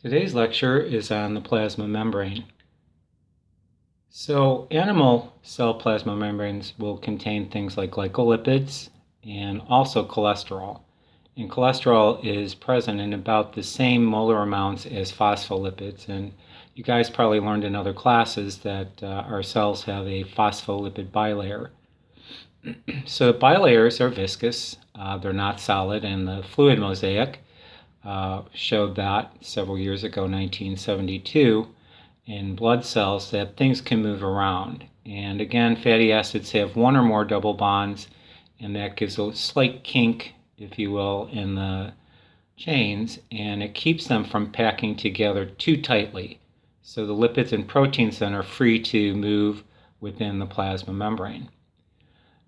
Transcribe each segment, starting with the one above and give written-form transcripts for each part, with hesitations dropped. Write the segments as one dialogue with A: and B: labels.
A: Today's lecture is on the plasma membrane. So animal cell plasma membranes will contain things like glycolipids and also cholesterol. And cholesterol is present in about the same molar amounts as phospholipids. And you guys probably learned in other classes that our cells have a phospholipid bilayer. So bilayers are viscous, they're not solid, and the fluid mosaic showed that several years ago, 1972, in blood cells that things can move around. And again, fatty acids have one or more double bonds, and that gives a slight kink, if you will, in the chains, and it keeps them from packing together too tightly. So the lipids and proteins then are free to move within the plasma membrane.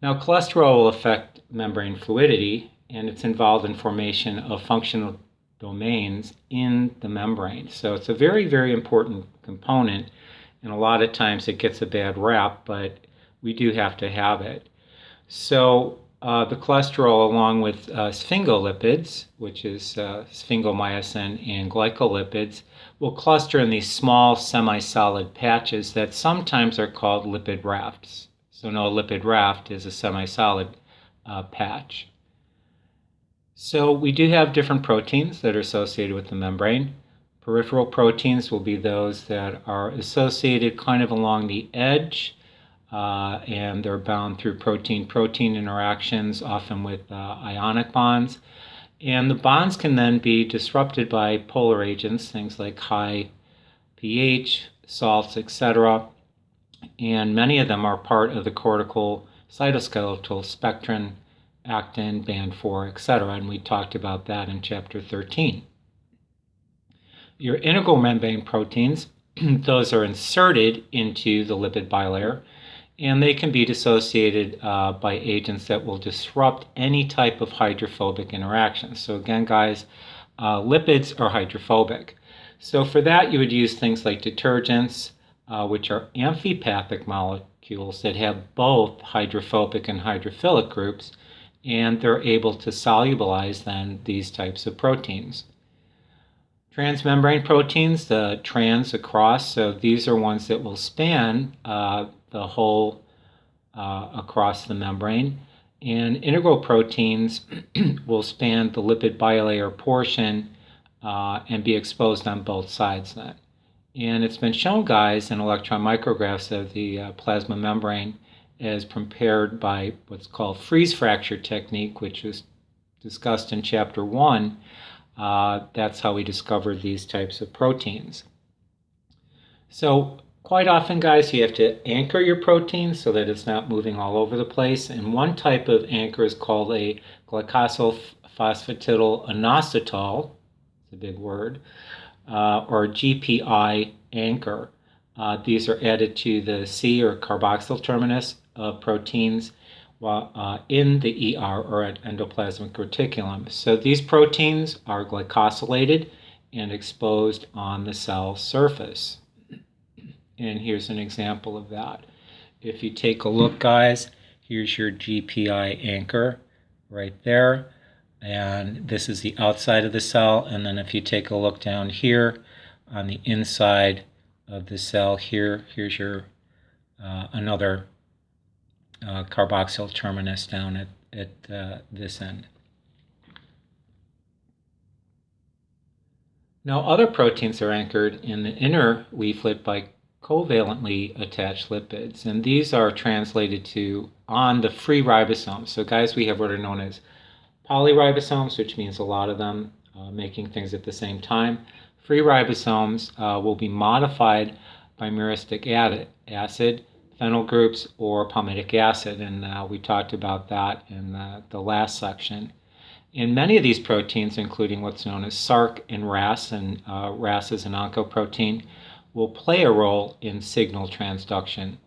A: Now, cholesterol will affect membrane fluidity, and it's involved in formation of functional domains in the membrane. So it's a very, very important component, and a lot of times it gets a bad rap, but we do have to have it. So the cholesterol, along with sphingolipids, which is sphingomycin and glycolipids, will cluster in these small semi-solid patches that sometimes are called lipid rafts. So no, a lipid raft is a semi-solid patch. So we do have different proteins that are associated with the membrane. Peripheral proteins will be those that are associated kind of along the edge, and they're bound through protein-protein interactions, often with ionic bonds. And the bonds can then be disrupted by polar agents, things like high pH, salts, etc. And many of them are part of the cortical cytoskeletal spectrum, actin, band 4, etc. And we talked about that in chapter 13. Your integral membrane proteins, those are inserted into the lipid bilayer, and they can be dissociated by agents that will disrupt any type of hydrophobic interaction. So again, guys, lipids are hydrophobic. So for that, you would use things like detergents, which are amphipathic molecules that have both hydrophobic and hydrophilic groups, and they're able to solubilize then these types of proteins. Transmembrane proteins, the trans across, so these are ones that will span the whole across the membrane, and integral proteins will span the lipid bilayer portion and be exposed on both sides then. And it's been shown, guys, in electron micrographs of the plasma membrane as prepared by what's called freeze fracture technique, which was discussed in chapter 1. That's how we discovered these types of proteins. So quite often, guys, you have to anchor your protein so that it's not moving all over the place. And one type of anchor is called a glycosylphosphatidylinositol. It's a big word. Or GPI anchor. These are added to the C or carboxyl terminus of proteins in the ER or at endoplasmic reticulum. So these proteins are glycosylated and exposed on the cell surface. And here's an example of that. If you take a look, guys, here's your GPI anchor right there. And this is the outside of the cell. And then if you take a look down here on the inside of the cell here, here's your another carboxyl terminus down at this end. Now other proteins are anchored in the inner leaflet by covalently attached lipids. And these are translated to on the free ribosomes. So guys, we have what are known as polyribosomes, which means a lot of them making things at the same time. Free ribosomes will be modified by myristic acid, phenyl groups, or palmitic acid, and we talked about that in the last section. In many of these proteins, including what's known as SARC and RAS, and RAS is an oncoprotein, will play a role in signal transduction.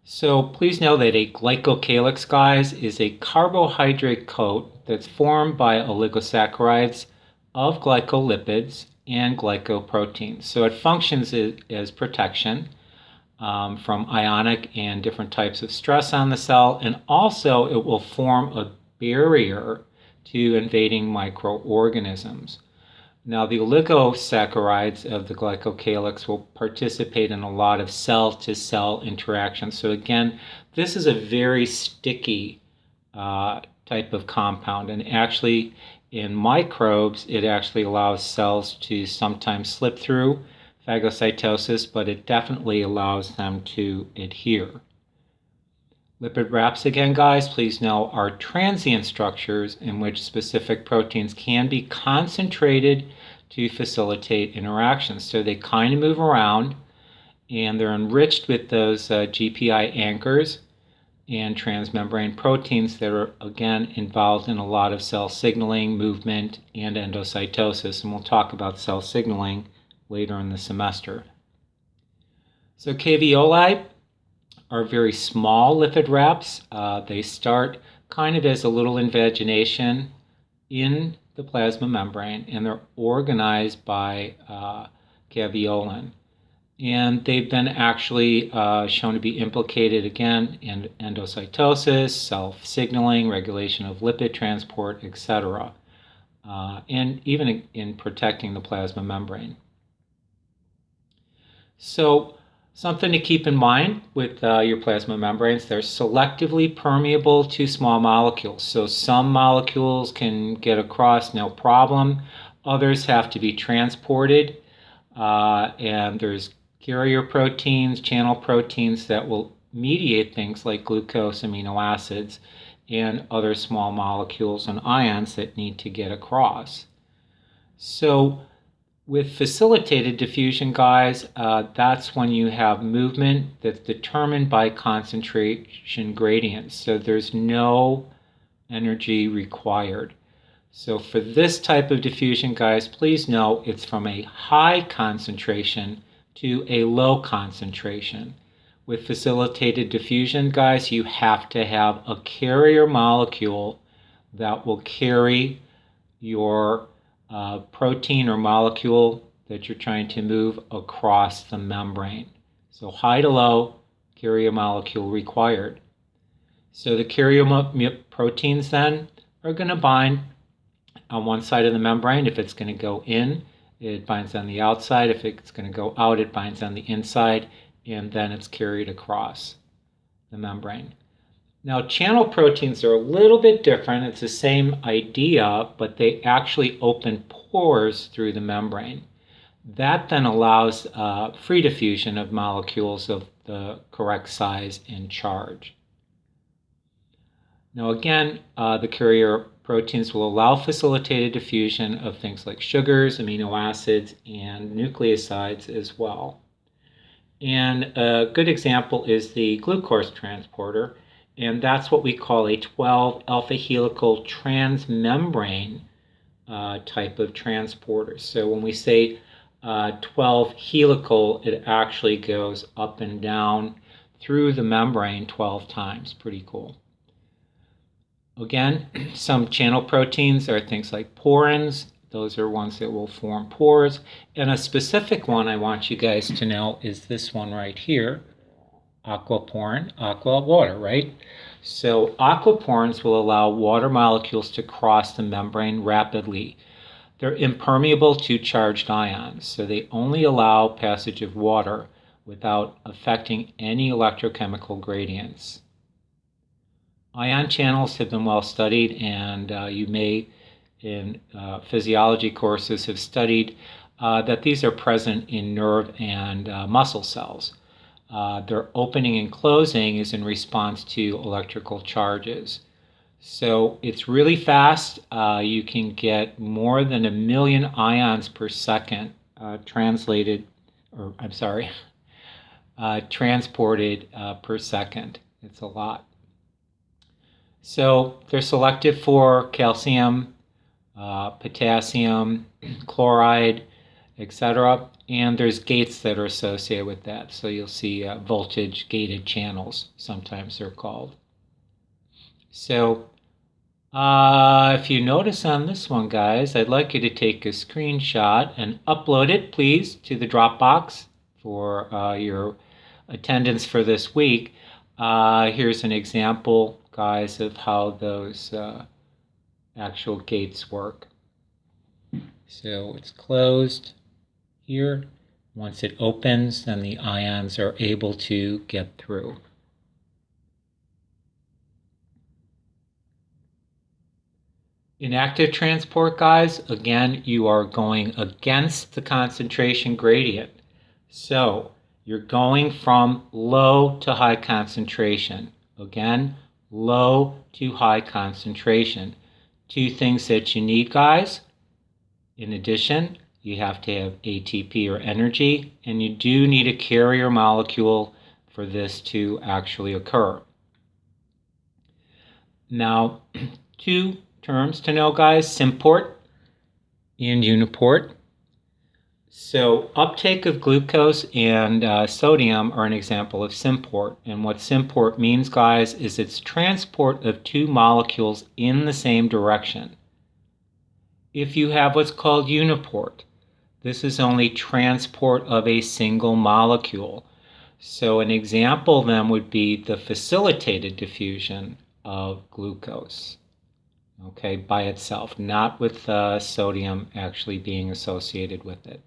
A: So please know that a glycocalyx, guys, is a carbohydrate coat that's formed by oligosaccharides of glycolipids and glycoproteins. So it functions as protection from ionic and different types of stress on the cell, and also it will form a barrier to invading microorganisms. Now, the oligosaccharides of the glycocalyx will participate in a lot of cell-to-cell interactions. So again, this is a very sticky type of compound, and actually in microbes, it actually allows cells to sometimes slip through phagocytosis, but it definitely allows them to adhere. Lipid wraps, again, guys, please know, are transient structures in which specific proteins can be concentrated to facilitate interactions. So they kind of move around, and they're enriched with those GPI anchors and transmembrane proteins that are, again, involved in a lot of cell signaling, movement, and endocytosis. And we'll talk about cell signaling later in the semester. So caveoli are very small lipid wraps. They start kind of as a little invagination in the plasma membrane, and they're organized by caveolin. And they've been actually shown to be implicated, again, in endocytosis, self-signaling, regulation of lipid transport, etc., and even in protecting the plasma membrane. So something to keep in mind with your plasma membranes, they're selectively permeable to small molecules. So some molecules can get across no problem. Others have to be transported, and there's carrier proteins, channel proteins that will mediate things like glucose, amino acids, and other small molecules and ions that need to get across. So with facilitated diffusion, guys, that's when you have movement that's determined by concentration gradients. So there's no energy required. So for this type of diffusion, guys, please know it's from a high concentration to a low concentration. With facilitated diffusion, guys, you have to have a carrier molecule that will carry your protein or molecule that you're trying to move across the membrane. So high to low, carrier molecule required. So the carrier proteins then are going to bind on one side of the membrane. If it's going to go in, it binds on the outside. If it's going to go out, it binds on the inside, and then it's carried across the membrane. Now, channel proteins are a little bit different. It's the same idea, but they actually open pores through the membrane. That then allows free diffusion of molecules of the correct size and charge. Now, again, the carrier proteins will allow facilitated diffusion of things like sugars, amino acids, and nucleosides as well. And a good example is the glucose transporter, and that's what we call a 12 alpha helical transmembrane type of transporter. So when we say 12 helical, it actually goes up and down through the membrane 12 times. Pretty cool. Again, some channel proteins are things like porins. Those are ones that will form pores. And a specific one I want you guys to know is this one right here, aquaporin. Aqua, water, right? So aquaporins will allow water molecules to cross the membrane rapidly. They're impermeable to charged ions, so they only allow passage of water without affecting any electrochemical gradients. Ion channels have been well studied, and you may, in physiology courses, have studied that these are present in nerve and muscle cells. Their opening and closing is in response to electrical charges. So it's really fast. You can get more than 1 million ions per second transported per second. It's a lot. So they're selective for calcium, potassium, chloride, etc. And there's gates that are associated with that. So you'll see voltage gated channels, sometimes they're called. So if you notice on this one, guys, I'd like you to take a screenshot and upload it, please, to the Dropbox for your attendance for this week. Here's an example, guys, of how those actual gates work. So it's closed here. Once it opens, then the ions are able to get through. In active transport, guys, again, you are going against the concentration gradient. So you're going from low to high concentration. Again, low to high concentration. Two things that you need, guys. In addition, you have to have ATP or energy, and you do need a carrier molecule for this to actually occur. Now, two terms to know, guys: symport and uniport. So uptake of glucose and sodium are an example of symport. And what symport means, guys, is it's transport of two molecules in the same direction. If you have what's called uniport, this is only transport of a single molecule. So an example then would be the facilitated diffusion of glucose, okay, by itself, not with sodium actually being associated with it.